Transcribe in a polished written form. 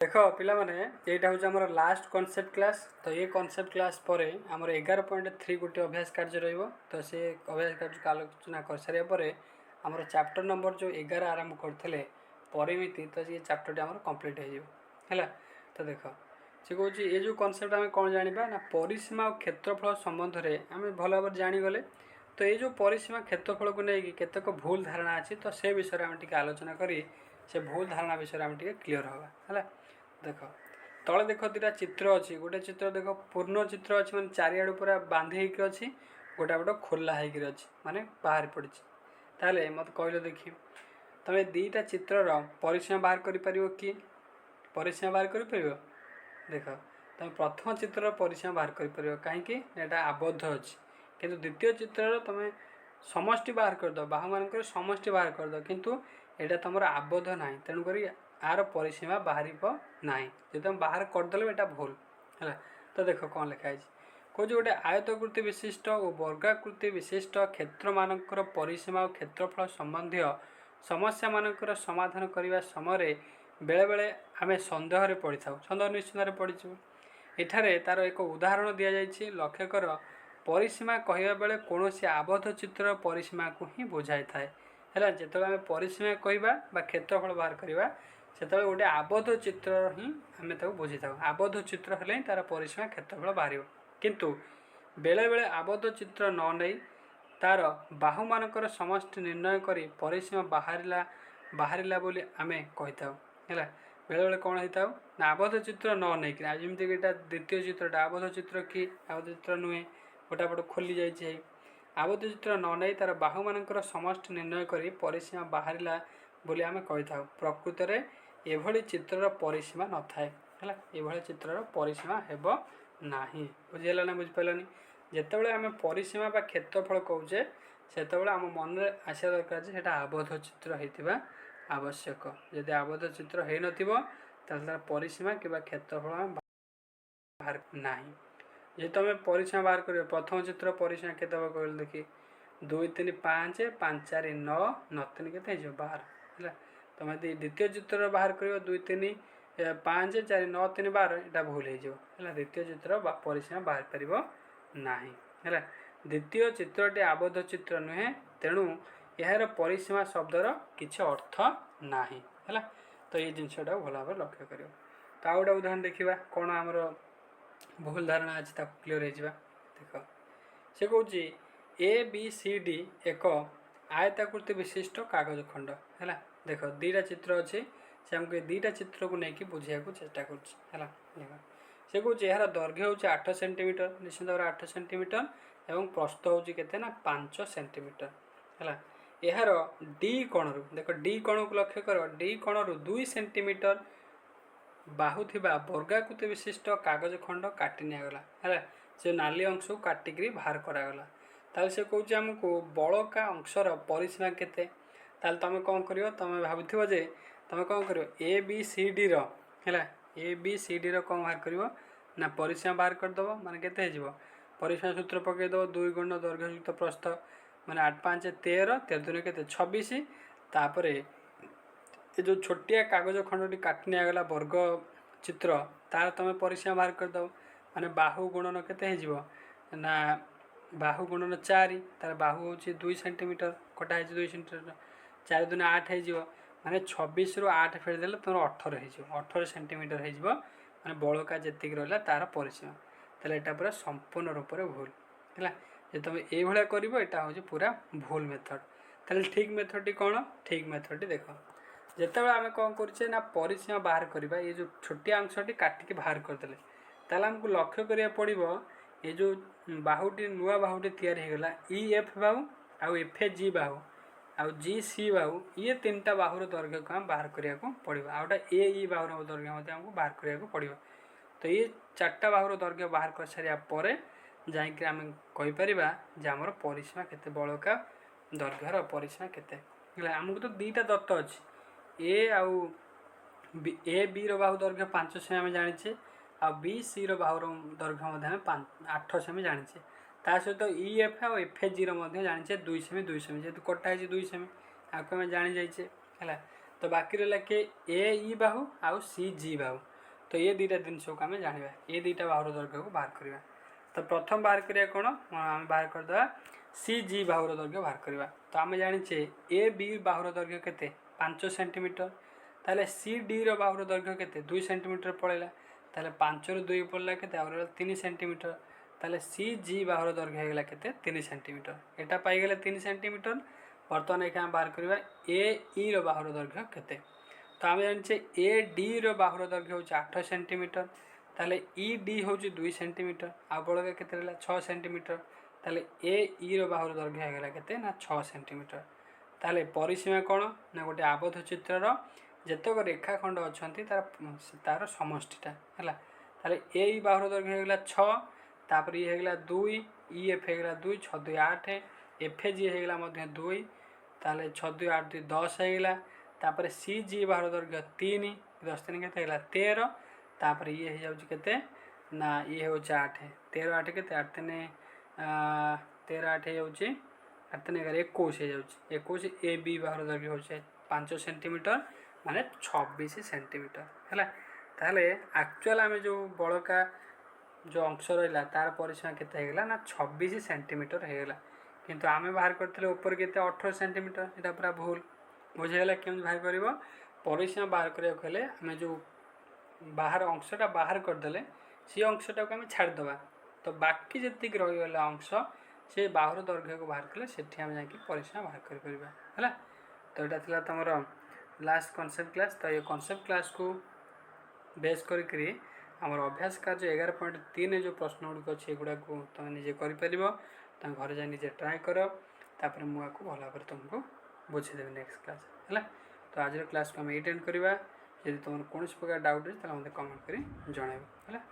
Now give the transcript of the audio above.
देख पिला माने एटा हूँ आमर लास्ट कॉन्सेप्ट क्लास। तो ये कॉन्सेप्ट क्लास पर आमर 11.3 गोटे अभ्यास कार्य रहिबो। तो से अभ्यास कार्य का आलोचना कर सारिया पर आमर चैप्टर नंबर जो 11 आरंभ करथिले परिमिति, तो ये चैप्टर आमर कंप्लीट हो है। तो देख से कहूँ ये जो कॉन्सेप्ट आम कौन जाना ना परिसीमा और क्षेत्रफल संबंध में आम भल भाव जानीगले। तो ये जो परिसीमा क्षेत्रफल को लेकिन केतक भूल धारणा अच्छी, तो से विषय आम टे आलोचना करी से भूल धारणा विषय आम टे क्लीयर हवा है। देख तले देख दुटा चित्र अच्छी, गोटे चित्र देख पूर्ण चित्र अच्छी माने चारिआडू पूरा बांधी होकर अच्छी, गोटा गोटे खोला होकर अच्छी माने बाहर पड़ी। ताले मत कहल देखी तुम दीटा चित्रर परिसीमा बाहर कर कि परिसीमा बाहर कर देख तुम प्रथम चित्रर परिसीमा बाहर कर कहीं आबद्ध अच्छी, किंतु द्वितीय चित्रर तुम समष्टि बाहर करद बाहु मानक समष्टि बाहर करद, किंतु यहाँ तुम आबद्ध ना, तेणुक आर परिसीमा बाहर ना। जो तुम बाहर करदे यहाँ भूल है। तो देख कौन लिखाई कौन गोटे आयतकृति विशिष्ट और वर्गाकृति विशिष्ट क्षेत्र मानकर परिसीमा और क्षेत्रफल संबंधी समस्या मानकर समाधान करने समय बेले बेले आम सन्देह पड़ी था। सन्देह निश्चित पड़ू। एठारे तार एक उदाहरण दि जाइए। लक्ष्य कर परिसीमा कहवा बेले कौन आबद्ध चित्र परिसीमा को ही बुझाई थाए है। जो आम परिसीमा कहवा क्षेत्रफल बाहर करवा से गोटे आबद्ध चित्र ही आम बुझी था। आबद्ध चित्र हेले तार परिसीमा क्षेत्रफल बाहर, किंतु बेले बेले आबद्ध चित्र न नहीं तार बाहु मानकर समष्टि निर्णय करी परिसीमा बाहर बोली आम कही था है। बेले बेले कौन होता ना आबद्ध चित्र न नहीं कि जमीक यहाँ द्वितीय चित्रटा आबद्ध चित्र कि आबद्ध चित्र नुहे, गोटा पट खोली जाइए। आबद्ध चित्र न नहीं तार बाहु मानकर समष्टि निर्णय करी परिसीमा बाहर बोली आम कही था। प्रकृत में एभली चित्रर परिसीमा न थाए है। ये चित्रर परिसीमा हेब ना। बुझीगला ना बुझिपारानी। जितेबाला आम परिसीमा बा क्षेत्रफल कहूचे से आम मन में आसा दरकार से आबद्ध चित्र होता आवश्यक। यदि आबद्ध चित्र हो नार परिसीमा कि क्षेत्रफल आम बाहर ना। ये तुम परिसीमा बाहर कर प्रथम चित्र परिसीमा के कहल देखी 2 3 5 5 4 9 9 3 के 12 है। तुम यदि द्वितीय चित्र बाहर कर 2 3 5 4 9 3 12 यहाँ भूल हो। द्वितीय चित्र परिसीमा बाहर पार ना है। द्वितीय चित्रटी आबद्ध चित्र नुहे, तेणु यार परिसीमा शब्दर किसी अर्थ ना है। तो ये जिनटा भल भाव लक्ष्य कर। तो आ गए उदाहरण देखा कौन आमर भूल धारणा अच्छी क्लीयर हो। देख से कौच ABCD एक आयताकृति विशिष्ट कागज खंड है। देख दीटा चित्र अच्छे से आमको दीटा चित्र को लेकिन बुझाइक चेष्टा कर। से कौच यार दैर्घ्य हूँ 8 सेंटीमीटर, निश्चित भाव 8 सेंटीमीटर एवं प्रस्थ हूँ के 5 सेंटीमीटर है। यार डी कोण देख डी कोण को लक्ष्य कर, डी कोण 2 सेंटीमीटर बाहु थिबा वर्गाकृति विशिष्ट कागज खंड काटी निगला है। से नाली अंश को काटिक बाहर करागला। ताल से कौच आमको बड़का अंशर परिसीमा केते। ताल तुम कौन कर तुम भावुव जे तुम कौन कर ABCD है ABCD कौन बाहर कर ना परिसीमा बाहर करदेव माने केते हो परिसीमा सूत्र पकईदेव 2 गुण दैर्घ्ययुक्त प्रस्थ माने 8 5 13 13 दूनी के 26। तापर ये जो छोटिया कागज खंडी काटी निगला वर्ग चित्र तार तुम परिसीमा बाहर करदेव माने बाहु गुणन के ना बाहु गुणन 4 तार बाहु हूँ 2 सेंटीमीटर कटा 2 सेंटीमीटर 4 दूनी 8 हो माने 26 रु 8 फेरदेले तुम 18 हो 18 सेंटीमीटर हो माने बड़का जी रहा तार परिसीमा। ताले एटा पूरा संपूर्ण रूप से भूल है। जो तुम ये कर हूँ पूरा भूल मेथड। ताले ठीक मेथड कौन ठीक मेथड देख जिते आम कौन करे ना परिसीमा बाहर करवा ये जो छोटिया अंशटी काटिक बाहर करदे ताल आमको लक्ष्य करा पड़ो ये जो बाहुटी नुआ बाहुटी या EF बाहु आउ FG बाहु आउ GC बाहु ये 3टा बाहुर दैर्घ्य को आम बाहर करा पड़ो। आउटा AE बाहुर दैर्घ्य आमको बाहर करा पड़ो। तो ये 4टा बाहुर दैर्घ्य बाहर कर सारापर जाकि आम कहीपर आमर परिसीमा केते बड़का दैर्घ्यर परिसीमा केते। आमको तो 2टा दत्त अच्छी AB बाहु दैर्घ्य 5 सेमी आम जाचे आ BC बाहुर दैर्घ्य 8 सेमी जाचे। ता सहित EF और FG जाचे 2 सेमी 2 सेमी जेहतु कटा 2 सेमी आपको आम जानी जाइए है। तो बाकी रहा कि AE बाहु आउ CG बाहु तो ये दुईटा जिनस को आम जाना ये दुईटा बाहुर दैर्घ्य को बाहर करवा तो प्रथम बाहर करा कौन आम बाहर करदे सी जी बाहुर दैर्घ्य बाहर करवा तो आम जाचे ए बी बाहुर दैर्घ्य के 5 सेंटीमीटर ताले सी डी बाहुर दैर्घ्य के 2 सेंटीमीटर पड़ेगा ताले 5 रु 2 पड़ला के 3 सेंटीमीटर ताले सी जी बाहुर दैर्घ्य होगा के 3 सेंटीमीटर यहाँ पाईगले 3 सेंटीमीटर बर्तमान ये बाहर करवा ए ई बाहुर दैर्घ्य के तो आम जाने ए डी बाहुर दैर्घ्य हूँ 8 सेंटीमीटर ताले ई डी हूँ 2 सेंटीमीटर आ बड़का के 6 सेंटीमीटर ताले ए ई बाहुर दैर्घ्य होगा के 6 सेंटीमीटर ताले परिसीमा कौन ना गोटे आबद्ध चित्रर जेतक रेखाखंड अच्छा तार समष्टिटा है ताले ए बाहुर दैर्घ्य होगा 6 तापर ये होगा 2 ई एफ होगा 2 6 2 8 एफ जी होगा 2 ताले 6 2 8 2 10 होगा तापर सी जी बाहुर दैर्घ्य 3 10 3 के 13 तापर ये हो जाते ना ये हूँ 8 13 8 के 8 3 13 8 हो 8 3 11 21 ए बी बाहुर दैर्घ्य हो 5 सेंटीमीटर माने 26 सेंटीमीटर है ताहले एक्चुअल आम जो बड़का जो अंश रहा तार परिसीमा के ना 26 सेंटीमीटर होगा किंतु आम बाहर करते ऊपर के 18 सेंटीमीटर यहाँ पूरा भूल बुझेगा केमी बाहर कर परिसीमा बाहर करने आम जो बाहर अंशटा बाहर करदे सी अंशटा को आम छाड़दे तो बाकी जी रहीगला अंश से बाहुर दैर्घ्य को बाहर कले से आम जा परिसीमा बाहर कर है तो यहाँ तुम लास्ट कॉन्सेप्ट क्लास तो ये कॉन्सेप्ट क्लास को बेस करी आमर अभ्यास कार्य 11.3 जो प्रश्न गुड़िक अच्छे एगुड़ा को तुम निजे कर घर जा निजे ट्राए कर तापर मुझे भल भाव तुमको बुझेदेवी नेक्स्ट क्लास है तो आज क्लास को आम एंड करवा यदि तुम कौन प्रकार डाउट है तो मत कमेंट कर जनइब है।